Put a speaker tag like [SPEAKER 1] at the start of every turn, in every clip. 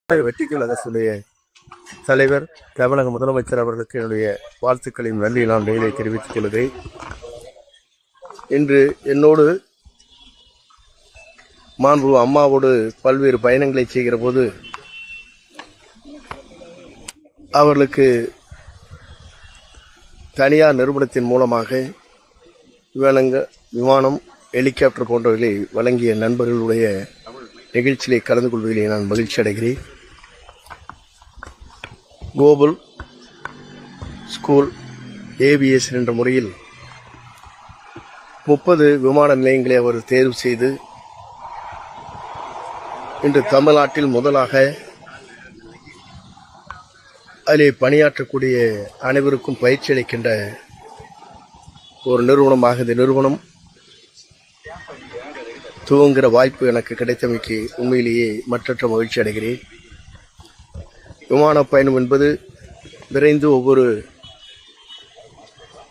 [SPEAKER 1] வெற்றிக்குள் அரசுடைய தலைவர் தமிழக முதலமைச்சர் அவர்களுக்கு என்னுடைய வாழ்த்துக்களின் நன்றி நான் மேலே தெரிவித்துக் கொள்கிறேன். இன்று என்னோடு மாண்பு அம்மாவோடு பல்வேறு பயணங்களை செய்கிற போது அவர்களுக்கு தனியார் நிறுவனத்தின் மூலமாக விமானம் ஹெலிகாப்டர் போன்றவர்களை வழங்கிய நண்பர்களுடைய நிகழ்ச்சியிலே கலந்து கொள்வதிலே நான் மகிழ்ச்சி அடைகிறேன். குளோபல் ஸ்கூல் ஏவியேஷன் என்ற முறையில் 30 விமான நிலையங்களை அவர் தேர்வு செய்து இன்று தமிழ்நாட்டில் முதலாக அதிலே பணியாற்றக்கூடிய அனைவருக்கும் பயிற்சி அளிக்கின்ற ஒரு நிறுவனமாக இந்த நிறுவனம் துவங்குகிற வாய்ப்பு எனக்கு கிடைத்தமைக்கு உண்மையிலேயே மற்றற்ற மகிழ்ச்சி அடைகிறேன். விமான பயணம் என்பது விரைந்து ஒவ்வொரு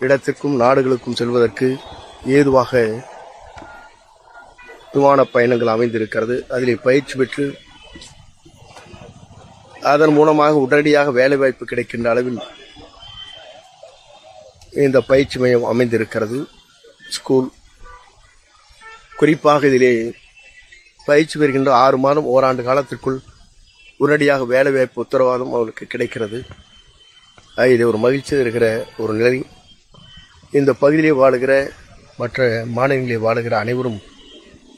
[SPEAKER 1] இடத்திற்கும் நாடுகளுக்கும் செல்வதற்கு ஏதுவாக விமான பயணங்கள் அமைந்திருக்கிறது. அதிலே பயிற்சி பெற்று அதன் மூலமாக உடனடியாக வேலைவாய்ப்பு கிடைக்கின்ற அளவில் இந்த பயிற்சி மையம் அமைந்திருக்கிறது. ஸ்கூல் குறிப்பாக இதிலே பயிற்சி பெறுகின்ற 6 மாதம் ஓராண்டு காலத்திற்குள் உடனடியாக வேலைவாய்ப்பு உத்தரவாதம் அவர்களுக்கு கிடைக்கிறது. இது ஒரு மகிழ்ச்சி இருக்கிற ஒரு நிலை. இந்த பகுதியிலே வாழுகிற மற்ற மாநிலங்களிலே வாழுகிற அனைவரும்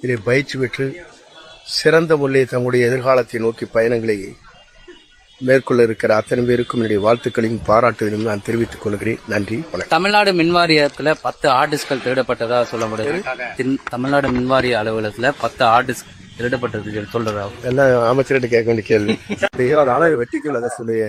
[SPEAKER 1] இதை பயிற்சி பெற்று சிறந்த முறையில் தங்களுடைய எதிர்காலத்தை நோக்கி பயணங்களை மேற்கொள்ள இருக்கிற அத்தனை பேருக்கும் என்னுடைய வாழ்த்துக்களையும் பாராட்டுகளையும் நான் தெரிவித்துக் கொள்கிறேன். நன்றி, வணக்கம்.
[SPEAKER 2] தமிழ்நாடு மின்வாரியத்தில் 10 ஆர்டிஸ்ட்கள் திருடப்பட்டதா சொல்ல முடியாது. தமிழ்நாடு மின்வாரிய அலுவலகத்தில் 10 ஆர்டிஸ்ட் திருடப்பட்டது சொல்றதா
[SPEAKER 1] எல்லாம் அமைச்சர்கிட்ட கேட்க வேண்டிய கேள்வி. வெற்றிக்குள் அரசுடைய